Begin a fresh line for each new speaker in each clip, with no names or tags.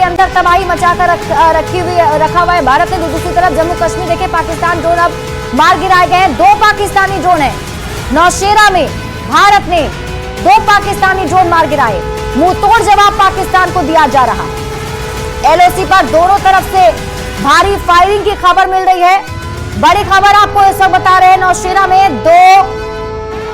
अंदर तबाही मचाकर रखा हुआ है भारत ने। दूसरी तरफ जम्मू कश्मीर देखिए पाकिस्तान ड्रोन अब मार गिराए गए हैं। 2 पाकिस्तानी ड्रोन है। नौशेरा में भारत ने 2 पाकिस्तानी ड्रोन मार गिराए। मुंहतोड़ जवाब पाकिस्तान को दिया जा रहा। एलओसी पर दोनों तरफ से भारी फायरिंग की खबर मिल रही है। बड़ी खबर आपको इस वक्त बता रहे हैं, नौशेरा में 2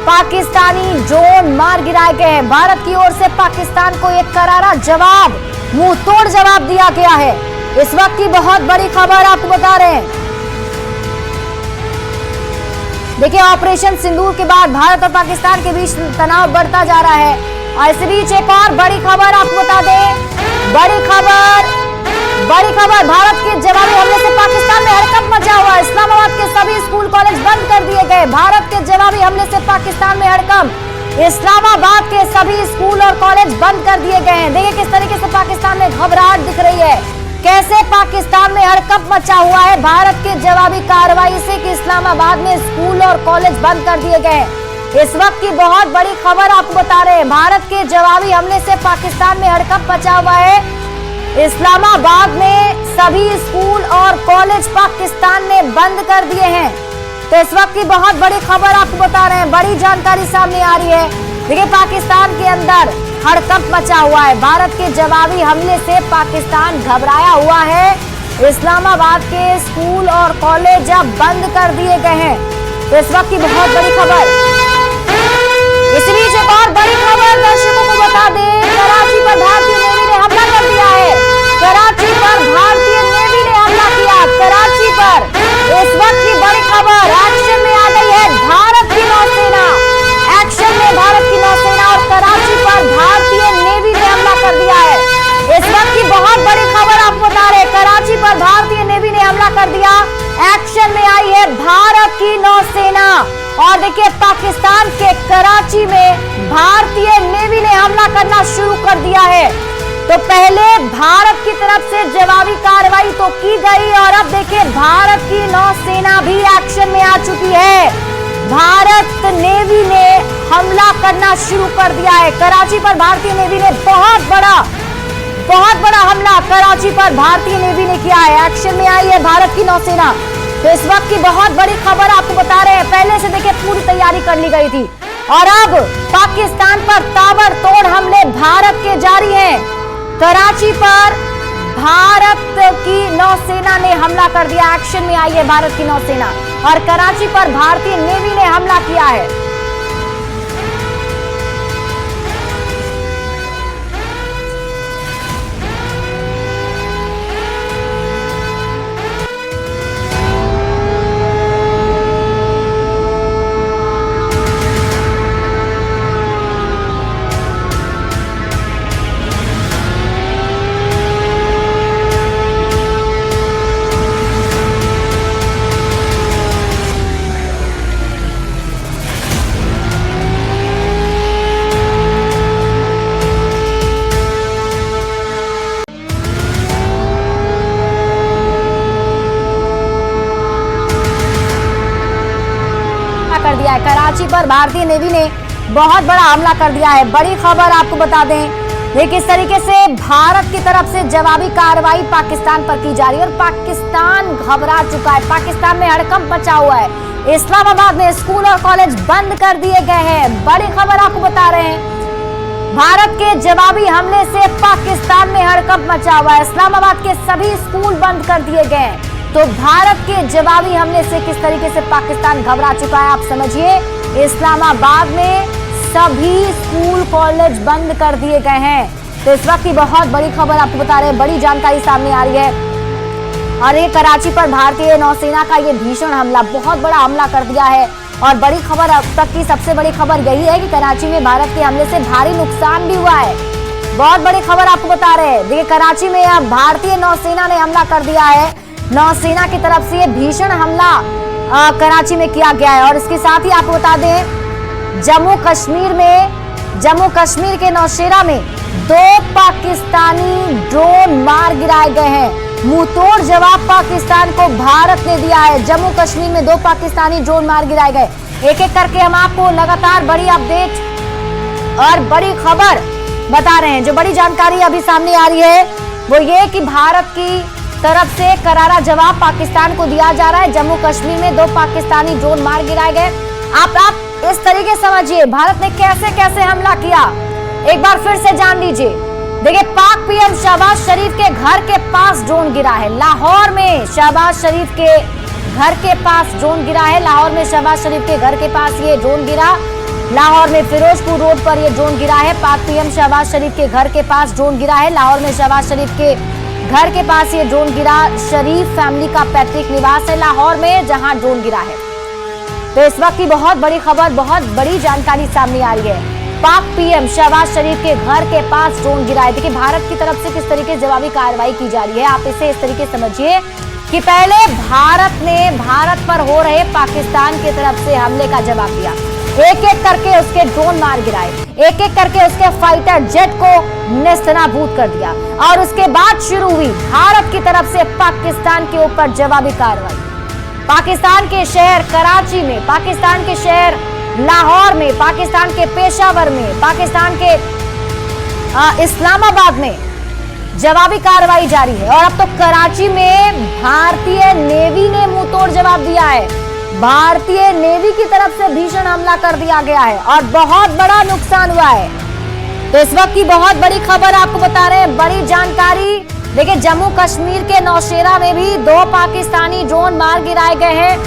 पाकिस्तानी ड्रोन मार गिराए गए हैं। भारत की ओर से पाकिस्तान को एक करारा जवाब, मुंहतोड़ जवाब दिया गया है। इस वक्त की बहुत बड़ी खबर आपको बता रहे हैं। देखिए ऑपरेशन सिंदूर के बाद भारत और पाकिस्तान के बीच तनाव बढ़ता जा रहा है। और इस बीच एक और बड़ी खबर आपको बता दें, बड़ी खबर भारत के जवाबी हमले से पाकिस्तान में हड़कंप मचा हुआ है। इस्लामाबाद के सभी स्कूल कॉलेज बंद कर दिए गए। भारत के जवाबी हमले से पाकिस्तान में हड़कंप। इस्लामाबाद के सभी स्कूल और कॉलेज बंद कर दिए गए हैं। देखिए किस तरीके से पाकिस्तान में घबराहट दिख रही है, कैसे पाकिस्तान में हड़कंप मचा हुआ है भारत के जवाबी कार्रवाई से कि इस्लामाबाद में स्कूल और कॉलेज बंद कर दिए गए। इस वक्त की बहुत बड़ी खबर आपको बता रहे हैं, भारत के जवाबी हमले से पाकिस्तान में हड़कंप मचा हुआ है। इस्लामाबाद में सभी स्कूल और कॉलेज पाकिस्तान ने बंद कर दिए हैं। तो इस वक्त की बहुत बड़ी खबर आपको बता रहे हैं, बड़ी जानकारी सामने आ रही है। देखिए पाकिस्तान के अंदर हड़कंप मचा हुआ है। भारत के जवाबी हमले से पाकिस्तान घबराया हुआ है। इस्लामाबाद के स्कूल और कॉलेज अब बंद कर दिए गए हैं। तो इस वक्त की बहुत बड़ी खबर। इस बीच एक और बड़ी खबर दर्शकों को बता दें, कराची पर भारतीय नेवी ने हमला कर दिया है। कराची पर भारतीय नेवी ने हमला किया। कराची पर इस वक्त की बड़ी खबर, एक्शन में आ गई है भारत की नौसेना। एक्शन में भारत की नौसेना और कराची पर भारतीय नेवी ने हमला कर दिया है। इस वक्त की बहुत बड़ी खबर आपको बता रहे, कराची पर भारतीय नेवी ने हमला कर दिया। एक्शन में आई है भारत की नौसेना। और देखिए पाकिस्तान के कराची में भारतीय नेवी ने हमला करना शुरू कर दिया है। तो पहले भारत की तरफ से जवाबी कार्रवाई तो की गई और अब देखिए भारत की नौसेना भी एक्शन में आ चुकी है। भारत नेवी ने हमला करना शुरू कर दिया है। कराची पर भारतीय नेवी ने बहुत बड़ा हमला कराची पर भारतीय नेवी ने किया है। एक्शन में आई है भारत की नौसेना। तो इस वक्त की बहुत बड़ी खबर आपको बता रहे हैं, पहले से देखिए पूरी तैयारी कर ली गई थी और अब पाकिस्तान पर ताबड़तोड़ हमले भारत के जारी हैं। कराची पर भारत की नौसेना ने हमला कर दिया। एक्शन में आई है भारत की नौसेना और कराची पर भारतीय नेवी ने हमला किया है। कर दिया है। कराची पर भारतीय नेवी ने बहुत बड़ा हमला कर दिया है। बड़ी खबर आपको बता दें, देखिए किस तरीके से भारत की तरफ से जवाबी कार्रवाई पाकिस्तान पर की जा रही है और पाकिस्तान घबरा चुका है। पाकिस्तान में हड़कंप मचा हुआ है। इस्लामाबाद में स्कूल और कॉलेज बंद कर दिए गए हैं। बड़ी खबर आपको बता रहे हैं, भारत के जवाबी हमले से पाकिस्तान में हड़कंप मचा हुआ है। इस्लामाबाद के सभी स्कूल बंद कर दिए गए हैं। तो भारत के जवाबी हमले से किस तरीके से पाकिस्तान घबरा चुका है आप समझिए। इस्लामाबाद में सभी स्कूल कॉलेज बंद कर दिए गए हैं। तो इस वक्त की बहुत बड़ी खबर आपको बता रहे हैं, बड़ी जानकारी सामने आ रही है। और ये कराची पर भारतीय नौसेना का ये भीषण हमला, बहुत बड़ा हमला कर दिया है। और बड़ी खबर अब तक की सबसे बड़ी खबर यही है कि कराची में भारत के हमले से भारी नुकसान भी हुआ है। बहुत बड़ी खबर आपको बता रहे हैं, देखिए कराची में अब भारतीय नौसेना ने हमला कर दिया है। नौसेना की तरफ से ये भीषण हमला कराची में किया गया है। और इसके साथ ही आपको बता दें, जम्मू कश्मीर के नौशेरा में 2 पाकिस्तानी ड्रोन मार गिराए गए हैं। मुंहतोड़ जवाब पाकिस्तान को भारत ने दिया है। जम्मू कश्मीर में 2 पाकिस्तानी ड्रोन मार गिराए गए। एक एक करके हम आपको लगातार बड़ी अपडेट और बड़ी खबर बता रहे हैं। जो बड़ी जानकारी अभी सामने आ रही है, वो ये कि भारत की तरफ से करारा जवाब पाकिस्तान को दिया जा रहा है। जम्मू कश्मीर में 2 पाकिस्तानी ड्रोन मार गिराए गए। आप इस तरीके समझिए भारत ने कैसे कैसे हमला किया, एक बार फिर से जान लीजिए। देखिए, पाक पीएम शहबाज शरीफ के घर के पास ड्रोन गिरा है। लाहौर में शहबाज शरीफ के घर के पास ड्रोन गिरा है। लाहौर में शहबाज शरीफ के घर के पास ये ड्रोन गिरा। लाहौर में फिरोजपुर रोड पर ये ड्रोन गिरा है। पाक पीएम शहबाज शरीफ के घर के पास ड्रोन गिरा है। लाहौर में शहबाज शरीफ के घर के पास ये ड्रोन गिरा। शरीफ फैमिली का पैतृक निवास है लाहौर में, जहां ड्रोन गिरा है। तो इस वक्त की बहुत बड़ी खबर, बहुत बड़ी जानकारी सामने आ रही है। पाक पीएम शहबाज शरीफ के घर के पास ड्रोन गिरा है। देखिए, भारत की तरफ से किस तरीके से जवाबी कार्रवाई की जा रही है। आप इसे इस तरीके समझिए कि पहले भारत ने भारत पर हो रहे पाकिस्तान की तरफ से हमले का जवाब दिया। एक एक करके उसके ड्रोन मार गिराए, एक एक करके उसके फाइटर जेट को नेस्तनाबूद कर दिया। और उसके बाद शुरू हुई भारत की तरफ से पाकिस्तान के ऊपर जवाबी कार्रवाई। पाकिस्तान के शहर कराची में, पाकिस्तान के शहर लाहौर में, पाकिस्तान के पेशावर में, पाकिस्तान के इस्लामाबाद में जवाबी कार्रवाई जारी है। और अब तो कराची में भारतीय नेवी ने मुंहतोड़ जवाब दिया है। भारतीय नेवी की तरफ से भीषण हमला कर दिया गया है और बहुत बड़ा नुकसान हुआ है। तो इस वक्त की बहुत बड़ी खबर आपको बता रहे हैं, बड़ी जानकारी। देखिए, जम्मू कश्मीर के नौशेरा में भी 2 पाकिस्तानी ड्रोन मार गिराए गए हैं।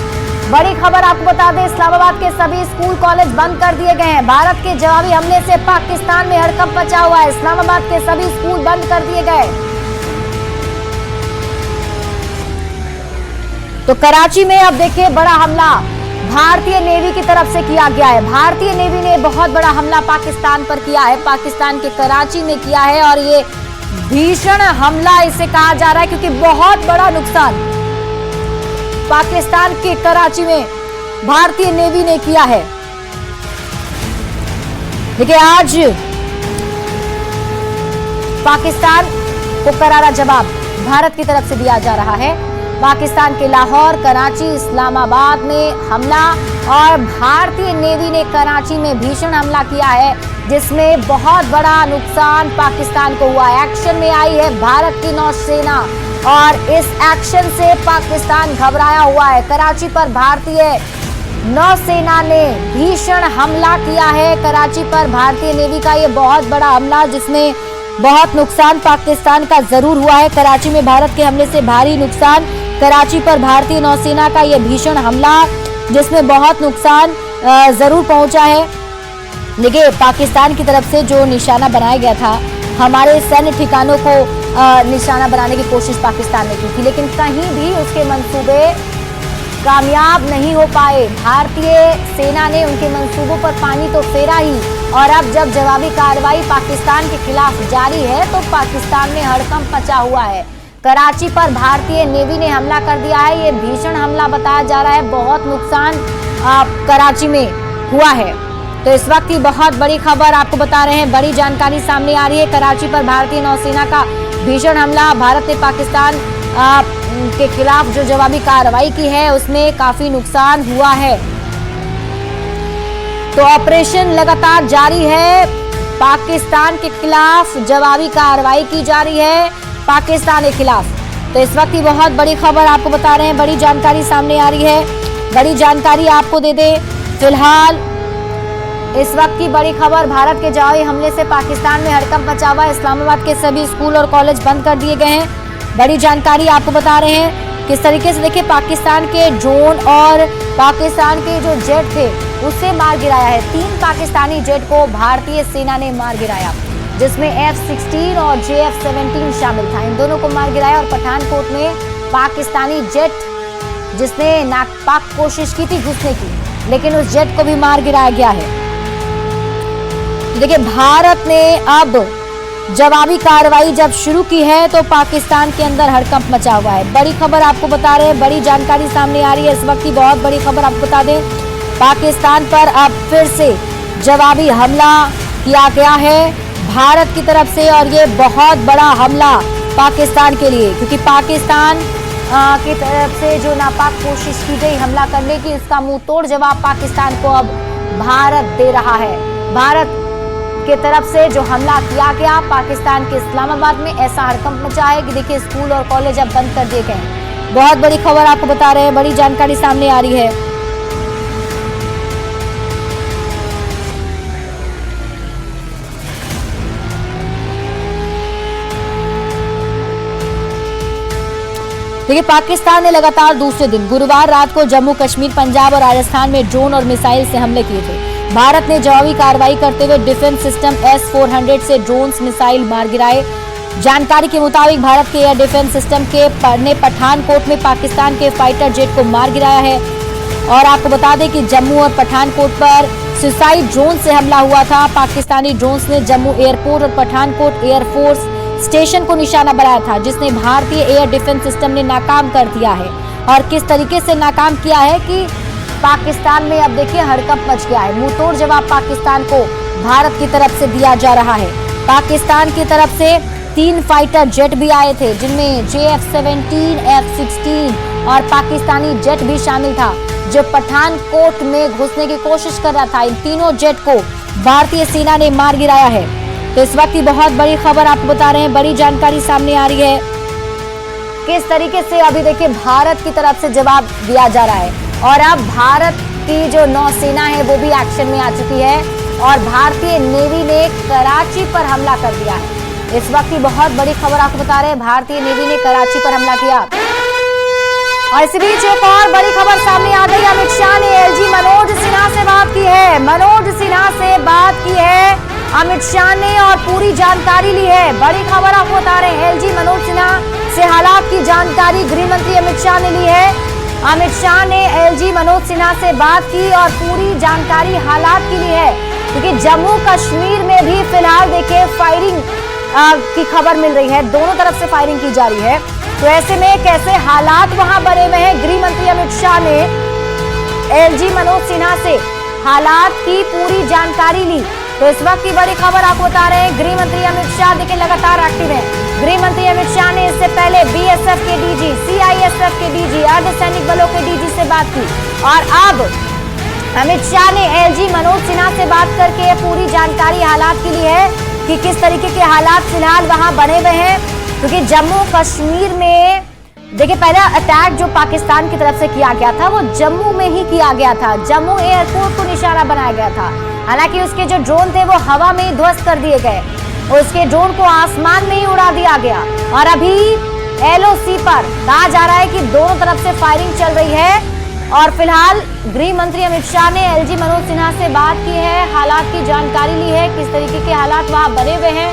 बड़ी खबर आपको बता दें, इस्लामाबाद के सभी स्कूल कॉलेज बंद कर दिए गए हैं। भारत के जवाबी हमले से पाकिस्तान में हड़कंप मचा हुआ है। इस्लामाबाद के सभी स्कूल बंद कर दिए गए। तो कराची में अब देखिए बड़ा हमला भारतीय नेवी की तरफ से किया गया है। भारतीय नेवी ने बहुत बड़ा हमला पाकिस्तान पर किया है, पाकिस्तान के कराची में किया है। और ये भीषण हमला इसे कहा जा रहा है क्योंकि बहुत बड़ा नुकसान पाकिस्तान के कराची में भारतीय नेवी ने किया है। देखिए, आज पाकिस्तान को करारा जवाब भारत की तरफ से दिया जा रहा है। पाकिस्तान के लाहौर, कराची, इस्लामाबाद में हमला और भारतीय नेवी ने कराची में भीषण हमला किया है, जिसमें बहुत बड़ा नुकसान पाकिस्तान को हुआ। एक्शन में आई है भारत की नौसेना और इस एक्शन से पाकिस्तान घबराया हुआ है। कराची पर भारतीय नौसेना ने भीषण हमला किया है। कराची पर भारतीय नेवी का ये बहुत बड़ा हमला, जिसमें बहुत नुकसान पाकिस्तान का जरूर हुआ है। कराची में भारत के हमले से भारी नुकसान, कराची पर भारतीय नौसेना का ये भीषण हमला जिसमें बहुत नुकसान जरूर पहुंचा है। देखिए, पाकिस्तान की तरफ से जो निशाना बनाया गया था, हमारे सैन्य ठिकानों को निशाना बनाने की कोशिश पाकिस्तान ने की थी, लेकिन कहीं भी उसके मंसूबे कामयाब नहीं हो पाए। भारतीय सेना ने उनके मंसूबों पर पानी तो फेरा ही, और अब जब जवाबी कार्रवाई पाकिस्तान के खिलाफ जारी है तो पाकिस्तान में हड़कंप मचा हुआ है। कराची पर भारतीय नेवी ने हमला कर दिया है। ये भीषण हमला बताया जा रहा है, बहुत नुकसान कराची में हुआ है। तो इस वक्त की बहुत बड़ी खबर आपको बता रहे हैं, बड़ी जानकारी सामने आ रही है। कराची पर भारतीय नौसेना का भीषण हमला, भारत ने पाकिस्तान के खिलाफ जो जवाबी कार्रवाई की है उसमें काफी नुकसान हुआ है। तो ऑपरेशन लगातार जारी है, पाकिस्तान के खिलाफ जवाबी कार्रवाई की जा रही है पाकिस्तान के खिलाफ। तो इस वक्त की बहुत बड़ी खबर आपको बता रहे हैं, बड़ी जानकारी सामने आ रही है। बड़ी जानकारी आपको दे दें, फिलहाल इस वक्त की बड़ी खबर, भारत के जवाबी हमले से पाकिस्तान में हड़कंप मचा हुआ है। इस्लामाबाद के सभी स्कूल और कॉलेज बंद कर दिए गए हैं। बड़ी जानकारी आपको बता रहे हैं किस तरीके से। देखिए, पाकिस्तान के ड्रोन और पाकिस्तान के जो जेट थे उसे मार गिराया है। 3 पाकिस्तानी जेट को भारतीय सेना ने मार गिराया, जिसमें F-16 और JF-17 शामिल था। इन दोनों को मार गिराया। और पठानकोट में पाकिस्तानी जेट जिसने नापाक कोशिश की थी घुसने की, लेकिन उस जेट को भी मार गिराया गया है। देखिए, भारत ने अब जवाबी कार्रवाई जब शुरू की है तो पाकिस्तान के अंदर हड़कंप मचा हुआ है। बड़ी खबर आपको बता रहे हैं, बड़ी जानकारी सामने आ रही है। इस वक्त की बहुत बड़ी खबर आपको बता दें, पाकिस्तान पर अब फिर से जवाबी हमला किया गया है भारत की तरफ से। और ये बहुत बड़ा हमला पाकिस्तान के लिए, क्योंकि पाकिस्तान की तरफ से जो नापाक कोशिश की गई हमला करने की, इसका मुंह तोड़ जवाब पाकिस्तान को अब भारत दे रहा है। भारत के तरफ से जो हमला किया गया पाकिस्तान के इस्लामाबाद में, ऐसा हड़कंप मचा है कि देखिए स्कूल और कॉलेज अब बंद कर दिए गए हैं। बहुत बड़ी खबर आपको बता रहे हैं, बड़ी जानकारी सामने आ रही है। देखिए पाकिस्तान ने लगातार दूसरे दिन गुरुवार रात को जम्मू कश्मीर, पंजाब और राजस्थान में ड्रोन और मिसाइल से हमले किए थे। भारत ने जवाबी कार्रवाई करते हुए डिफेंस सिस्टम S-400 से ड्रोन्स मिसाइल मार गिराए। जानकारी के मुताबिक भारत के एयर डिफेंस सिस्टम ने पठानकोट में पाकिस्तान के फाइटर जेट को मार गिराया है। और आपको बता दें कि जम्मू और पठानकोट पर सुसाइड ड्रोन से हमला हुआ था। पाकिस्तानी ड्रोन्स ने जम्मू एयरपोर्ट और पठानकोट एयरफोर्स स्टेशन को निशाना बनाया था, जिसने भारतीय एयर डिफेंस सिस्टम ने नाकाम कर दिया है। और किस तरीके से नाकाम किया है कि पाकिस्तान में अब देखिए हड़कंप मच गया है। मुंहतोड़ जवाब पाकिस्तान को भारत की तरफ से दिया जा रहा है। पाकिस्तान की तरफ से 3 फाइटर जेट भी आए थे, जिनमें JF-17, F-16 और पाकिस्तानी जेट भी शामिल था, जो पठानकोट में घुसने की कोशिश कर रहा था। इन तीनों जेट को भारतीय सेना ने मार गिराया है। तो इस वक्त की बहुत बड़ी खबर आपको बता रहे हैं, बड़ी जानकारी सामने आ रही है किस तरीके से अभी देखिए भारत की तरफ से जवाब दिया जा रहा है। और अब भारत की जो नौसेना है वो भी एक्शन में आ चुकी है और भारतीय नेवी ने कराची पर हमला कर दिया है। इस वक्त की बहुत बड़ी खबर आपको बता रहे हैं, भारतीय नेवी ने कराची पर हमला किया। और इसी बीच एक और बड़ी खबर सामने आ गई। अमित शाह ने LG मनोज सिन्हा से बात की है। मनोज सिन्हा से बात की है अमित शाह ने और पूरी जानकारी ली है। बड़ी खबर आपको बता रहे हैं, LG मनोज सिन्हा से हालात की जानकारी गृह मंत्री अमित शाह ने ली है। अमित शाह ने LG मनोज सिन्हा से बात की और पूरी जानकारी हालात की ली है, क्योंकि जम्मू कश्मीर में भी फिलहाल देखिए फायरिंग की खबर मिल रही है, दोनों तरफ से फायरिंग की जा रही है। तो ऐसे में कैसे हालात वहां बने हुए हैं, गृह मंत्री अमित शाह ने LG मनोज सिन्हा से हालात की पूरी जानकारी ली। तो इस वक्त की बड़ी खबर आपको बता रहे हैं, गृह मंत्री अमित शाह देखिए लगातार एक्टिव हैं। गृह मंत्री अमित शाह ने इससे पहले BSF के DG, CISF के DG, अर्धसैनिक बलों के DG से बात की और अब अमित शाह ने LG मनोज सिन्हा से बात करके पूरी जानकारी हालात की ली है कि किस तरीके के हालात फिलहाल वहां बने हुए हैं। क्योंकि जम्मू कश्मीर में देखिए पहला अटैक जो पाकिस्तान की तरफ से किया गया था वो जम्मू में ही किया गया था, जम्मू एयरपोर्ट को निशाना बनाया गया था। हालांकि उसके जो ड्रोन थे वो हवा में ही ध्वस्त कर दिए गए, उसके ड्रोन को आसमान में ही उड़ा दिया गया। और अभी LOC पर कहा जा रहा है कि दोनों तरफ से फायरिंग चल रही है। और फिलहाल गृह मंत्री अमित शाह ने LG मनोज सिन्हा से बात की है, हालात की जानकारी ली है, किस तरीके के हालात वहां बने हुए हैं।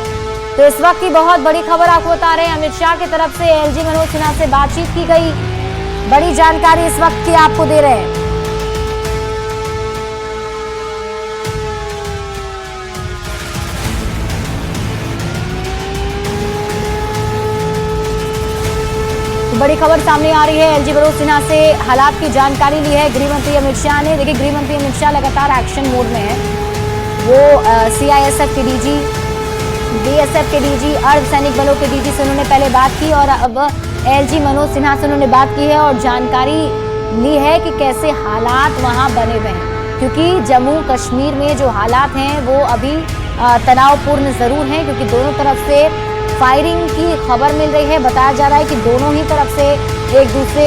तो इस वक्त की बहुत बड़ी खबर आपको बता रहे हैं, अमित शाह की तरफ से LG मनोज सिन्हा से बातचीत की गई, बड़ी जानकारी इस वक्त की आपको दे रहे हैं। बड़ी खबर सामने आ रही है, LG मनोज सिन्हा से हालात की जानकारी ली है गृह मंत्री अमित शाह ने। देखिए गृह मंत्री अमित शाह लगातार एक्शन मोड में है। वो CISF के DG, BSF के DG, अर्धसैनिक बलों के DG से उन्होंने पहले बात की और अब LG मनोज सिन्हा से उन्होंने बात की है और जानकारी ली है कि कैसे हालात वहां बने हुए हैं। क्योंकि जम्मू कश्मीर में जो हालात हैं वो अभी तनावपूर्ण जरूर हैं, क्योंकि दोनों तरफ से फायरिंग की खबर मिल रही है। बताया जा रहा है कि दोनों ही तरफ से एक दूसरे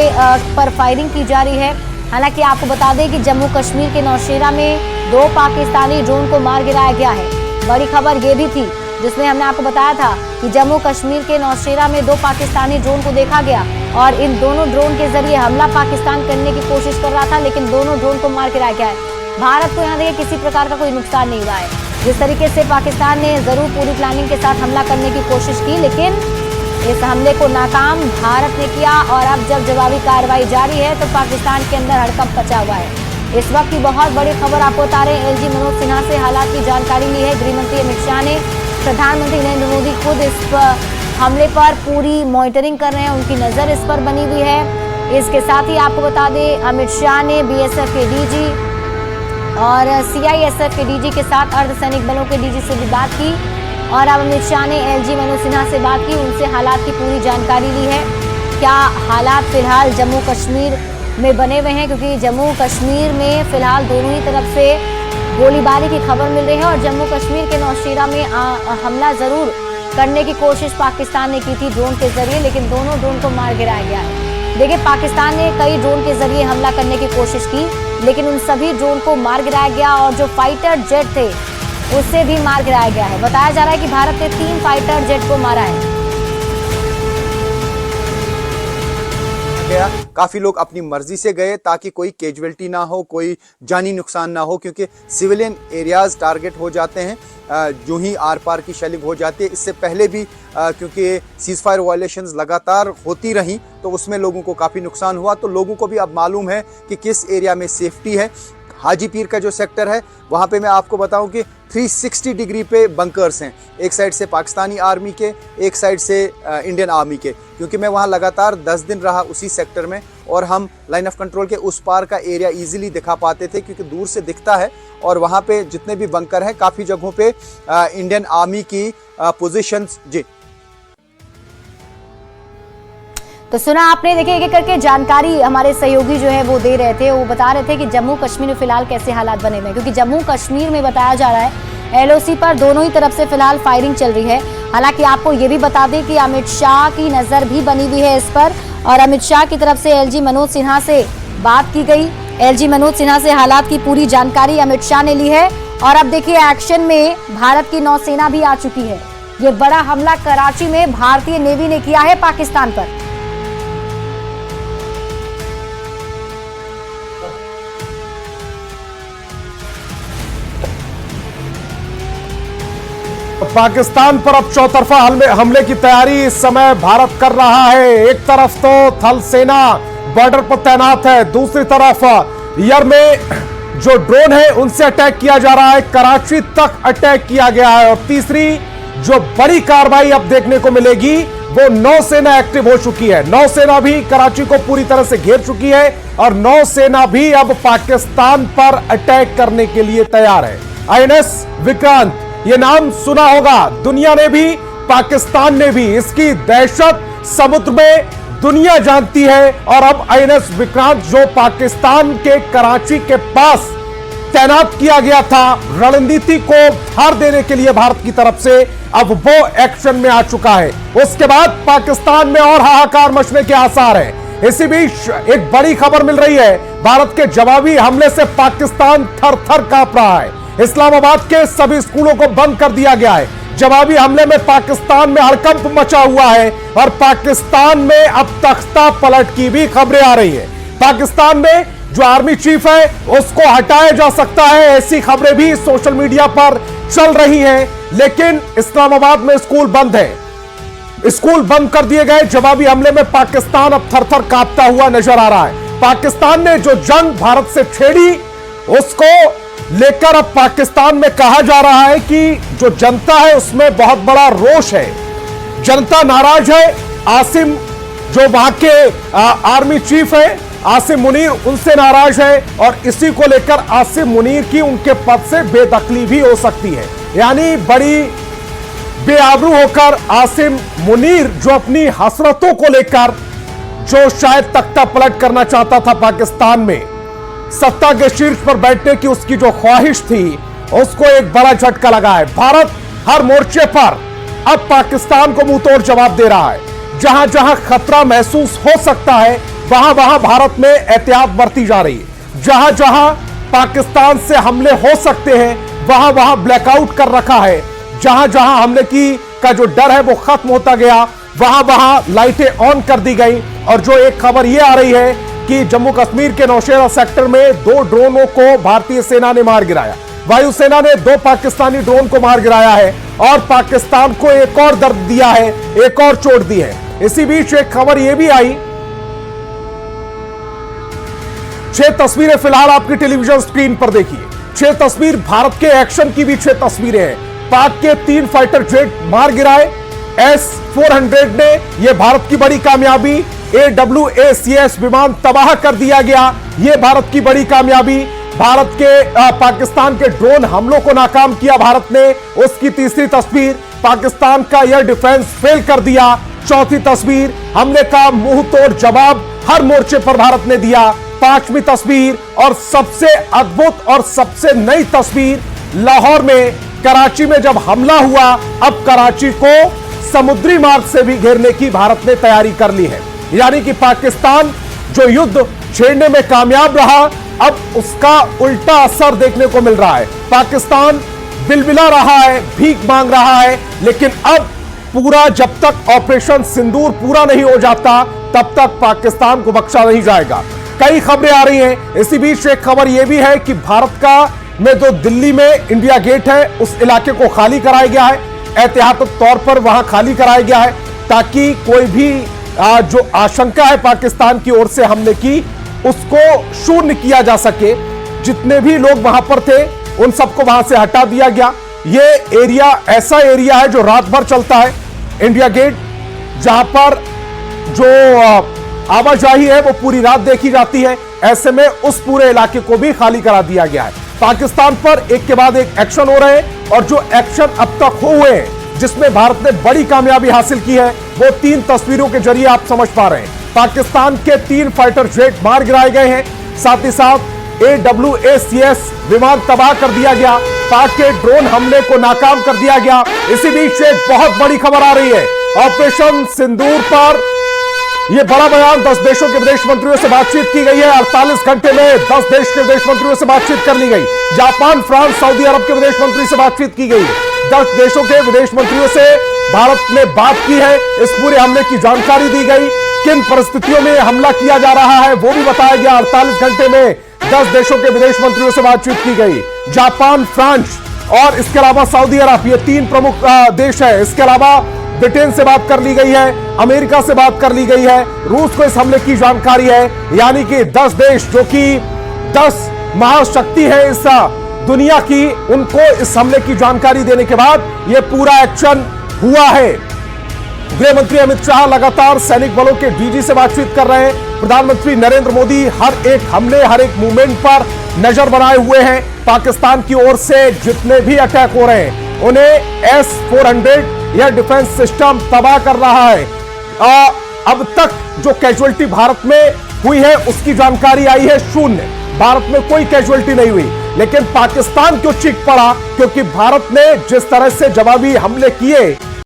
पर फायरिंग की जा रही है। हालांकि आपको बता दें कि जम्मू कश्मीर के नौशेरा में 2 पाकिस्तानी ड्रोन को मार गिराया गया है। बड़ी खबर ये भी थी जिसमें हमने आपको बताया था कि जम्मू कश्मीर के नौशेरा में 2 पाकिस्तानी ड्रोन को देखा गया और इन दोनों ड्रोन के जरिए हमला पाकिस्तान करने की कोशिश कर रहा था, लेकिन दोनों ड्रोन को मार गिराया गया है। भारत को यहाँ देखिए किसी प्रकार का कोई नुकसान नहीं हुआ है। जिस तरीके से पाकिस्तान ने जरूर पूरी प्लानिंग के साथ हमला करने की कोशिश की, लेकिन इस हमले को नाकाम भारत ने किया। और अब जब जवाबी कार्रवाई जारी है तो पाकिस्तान के अंदर हड़कंप मचा हुआ है। इस वक्त की बहुत बड़ी खबर आपको बता रहे हैं, LG मनोज सिन्हा से हालात की जानकारी ली है गृह मंत्री अमित शाह ने। प्रधानमंत्री नरेंद्र मोदी खुद इस हमले पर पूरी मॉनिटरिंग कर रहे हैं, उनकी नजर इस पर बनी हुई है। इसके साथ ही आपको बता दें अमित शाह ने BSF के DG और CISF के DG के साथ अर्धसैनिक बलों के DG से भी बात की और अब अमित शाह ने LG मनोज सिन्हा से बात की, उनसे हालात की पूरी जानकारी ली है। क्या हालात फिलहाल जम्मू कश्मीर में बने हुए हैं, क्योंकि जम्मू कश्मीर में फिलहाल दोनों ही तरफ से गोलीबारी की खबर मिल रही है और जम्मू कश्मीर के नौशेरा में हमला जरूर करने की कोशिश पाकिस्तान ने की थी ड्रोन के जरिए, लेकिन दोनों ड्रोन को मार गिराया गया है। देखिए, पाकिस्तान ने कई ड्रोन के जरिए हमला करने की कोशिश की, लेकिन उन सभी ड्रोन को मार गिराया गया और जो फाइटर जेट थे उससे भी मार गिराया गया है। बताया जा रहा है कि भारत ने 3 फाइटर जेट को मारा है।
काफी लोग अपनी मर्जी से गए ताकि कोई कैजुअलिटी ना हो, कोई जानी नुकसान ना हो, क्योंकि सिविलियन एरियाज टारगेट हो जाते हैं जो ही आर पार की शेलिंग हो जाती है। इससे पहले भी क्योंकि सीज फायर वायलेशंस लगातार होती रहीं तो उसमें लोगों को काफ़ी नुकसान हुआ। तो लोगों को भी अब मालूम है कि किस एरिया में सेफ्टी है। हाजीपीर का जो सेक्टर है वहाँ पे मैं आपको बताऊं कि 360 डिग्री पे बंकर्स हैं, एक साइड से पाकिस्तानी आर्मी के, एक साइड से इंडियन आर्मी के। क्योंकि मैं वहाँ लगातार 10 दिन रहा उसी सेक्टर में और हम लाइन ऑफ कंट्रोल के उस पार का एरिया इजीली दिखा पाते थे क्योंकि दूर से दिखता है। और वहाँ पे जितने भी बंकर हैं काफ़ी जगहों पे इंडियन आर्मी की पोजीशंस। जी,
तो सुना आपने। देखिए, एक करके जानकारी हमारे सहयोगी जो है वो दे रहे थे। वो बता रहे थे कि जम्मू कश्मीर में फिलहाल कैसे हालात बने हुए हैं, क्योंकि जम्मू कश्मीर में बताया जा रहा है एलओसी पर दोनों ही तरफ से फिलहाल फायरिंग चल रही है। हालांकि आपको ये भी बता दें कि अमित शाह की नजर भी बनी हुई है इस पर और अमित शाह की तरफ से एलजी मनोज सिन्हा से बात की गई। एलजी मनोज सिन्हा से हालात की पूरी जानकारी अमित शाह ने ली है। और अब देखिए, एक्शन में भारत की नौसेना भी आ चुकी है। ये बड़ा हमला कराची में भारतीय नेवी ने किया है पाकिस्तान पर।
पाकिस्तान पर अब चौतरफा हमले की तैयारी इस समय भारत कर रहा है। एक तरफ तो थल सेना बॉर्डर पर तैनात है, दूसरी तरफ एयर में जो ड्रोन है उनसे अटैक किया जा रहा है। कराची तक अटैक किया गया है। और तीसरी जो बड़ी कार्रवाई अब देखने को मिलेगी वो नौसेना एक्टिव हो चुकी है। नौसेना भी कराची को पूरी तरह से घेर चुकी है और नौसेना भी अब पाकिस्तान पर अटैक करने के लिए तैयार है। आईएनएस विक्रांत, ये नाम सुना होगा, दुनिया ने भी पाकिस्तान ने भी, इसकी दहशत समुद्र में दुनिया जानती है। और अब आईएनएस विक्रांत जो पाकिस्तान के कराची के पास तैनात किया गया था रणनीति को हार देने के लिए भारत की तरफ से, अब वो एक्शन में आ चुका है। उसके बाद पाकिस्तान में और हाहाकार मचने के आसार हैं। इसी बीच एक बड़ी खबर मिल रही है, भारत के जवाबी हमले से पाकिस्तान थर-थर कांप रहा है। इस्लामाबाद के सभी स्कूलों को बंद कर दिया गया है। जवाबी हमले में पाकिस्तान में हड़कंप मचा हुआ है और पाकिस्तान में अब तख्ता पलट की भी खबरें आ रही है। पाकिस्तान में जो आर्मी चीफ है उसको हटाया जा सकता है, ऐसी खबरें भी सोशल मीडिया पर चल रही हैं। लेकिन इस्लामाबाद में स्कूल बंद है, स्कूल बंद कर दिए गए। जवाबी हमले में पाकिस्तान अब थर-थर कांपता हुआ नजर आ रहा है। पाकिस्तान ने जो जंग भारत से छेड़ी उसको लेकर अब पाकिस्तान में कहा जा रहा है कि जो जनता है उसमें बहुत बड़ा रोष है, जनता नाराज है। आसिम जो वहां के आर्मी चीफ है आसिम मुनीर, उनसे नाराज है और इसी को लेकर आसिम मुनीर की उनके पद से बेदखली भी हो सकती है। यानी बड़ी बेआबरू होकर आसिम मुनीर जो अपनी हसरतों को लेकर जो शायद तख्ता पलट करना चाहता था पाकिस्तान में, सत्ता के शीर्ष पर बैठने की उसकी जो ख्वाहिश थी, उसको एक बड़ा झटका लगा है। भारत हर मोर्चे पर अब पाकिस्तान को मुंहतोड़ जवाब दे रहा है। जहां जहां खतरा महसूस हो सकता है वहां वहां भारत में एहतियात बरती जा रही है। जहां जहां पाकिस्तान से हमले हो सकते हैं वहां वहां ब्लैकआउट कर रखा है। जहां जहां हमले का जो डर है वो खत्म होता गया, वहां वहां लाइटें ऑन कर दी गई। और जो एक खबर यह आ रही है कि जम्मू कश्मीर के नौशेरा सेक्टर में 2 ड्रोनों को भारतीय सेना ने मार गिराया। वायुसेना ने 2 पाकिस्तानी ड्रोन को मार गिराया है और पाकिस्तान को एक और दर्द दिया है, एक और चोट दी है। इसी बीच एक खबर यह भी आई, 6 तस्वीरें फिलहाल आपकी टेलीविजन स्क्रीन पर देखिए। 6 तस्वीर भारत के एक्शन की भी 6 तस्वीरें हैं। पाक के 3 फाइटर जेट मार गिराए, S-400 ने यह भारत की बड़ी कामयाबी, AWACS विमान तबाह कर दिया गया, यह भारत की बड़ी कामयाबी। भारत के पाकिस्तान के ड्रोन हमलों को नाकाम किया भारत ने, उसकी तीसरी तस्वीर, पाकिस्तान का एयर डिफेंस फेल कर दिया। चौथी तस्वीर, हमले का मुंह तोड़ जवाब हर मोर्चे पर भारत ने दिया। 5वीं तस्वीर और सबसे अद्भुत और सबसे नई तस्वीर लाहौर में कराची में जब हमला हुआ, अब कराची को समुद्री मार्ग से भी घेरने की भारत ने तैयारी कर ली है। यानी कि पाकिस्तान जो युद्ध छेड़ने में कामयाब रहा, अब उसका उल्टा असर देखने को मिल रहा है। पाकिस्तान बिलबिला रहा है, भीख मांग रहा है, लेकिन अब पूरा जब तक ऑपरेशन सिंदूर पूरा नहीं हो जाता तब तक पाकिस्तान को बख्शा नहीं जाएगा। कई खबरें आ रही हैं। इसी बीच एक खबर यह भी है कि भारत का में जो दिल्ली में इंडिया गेट है उस इलाके को खाली कराया गया है, एहतियातन तौर पर वहां खाली कराया गया है ताकि कोई भी जो आशंका है पाकिस्तान की ओर से हमले की उसको शून्य किया जा सके। जितने भी लोग वहां पर थे उन सबको वहां से हटा दिया गया। ये एरिया ऐसा एरिया है जो रात भर चलता है, इंडिया गेट, जहां पर जो आवाजाही है वो पूरी रात देखी जाती है। ऐसे में उस पूरे इलाके को भी खाली करा दिया गया है। पाकिस्तान पर एक के बाद एक एक्शन हो रहे हैं और जो एक्शन अब तक हुए हैं जिसमें भारत ने बड़ी कामयाबी हासिल की है वो 3 तस्वीरों के जरिए आप समझ पा रहे हैं। पाकिस्तान के 3 फाइटर जेट मार गिराए गए हैं, साथ ही साथ AWACS विमान तबाह कर दिया गया, पाक के ड्रोन हमले को नाकाम कर दिया गया। इसी बीच एक बहुत बड़ी खबर आ रही है। ऑपरेशन सिंदूर पर यह बड़ा बयान 10 देशों के विदेश मंत्रियों से बातचीत की गई है। 48 घंटे में 10 देश के विदेश मंत्रियों से बातचीत कर ली गई। जापान, फ्रांस, सऊदी अरब के विदेश मंत्री से बातचीत की गई। 10 देशों के विदेश मंत्रियों से भारत ने बात की है। इस पूरे हमले की जानकारी दी गई, किन परिस्थितियों में हमला किया जा रहा है वो भी बताया गया। 48 घंटे में 10 देशों के विदेश मंत्रियों से बातचीत की गई। जापान, फ्रांस और इसके अलावा सऊदी अरब, ये 3 प्रमुख देश है। इसके अलावा ब्रिटेन से बात कर ली गई है, अमेरिका से बात कर ली गई है, रूस को इस हमले की जानकारी है। यानी कि 10 देश जो कि 10 महाशक्ति है इस दुनिया की, उनको इस हमले की जानकारी देने के बाद यह पूरा एक्शन हुआ है। गृह मंत्री अमित शाह लगातार सैनिक बलों के डीजी से बातचीत कर रहे हैं। प्रधानमंत्री नरेंद्र मोदी हर एक हमले, हर एक मूवमेंट पर नजर बनाए हुए हैं। पाकिस्तान की ओर से जितने भी अटैक हो रहे हैं उन्हें S-400 यह डिफेंस सिस्टम तबाह कर रहा है। अब तक जो कैजुअलिटी भारत में हुई है उसकी जानकारी आई है 0। भारत में कोई कैजुअलिटी नहीं हुई, लेकिन पाकिस्तान क्यों चीख पड़ा? क्योंकि भारत ने जिस तरह से जवाबी हमले किए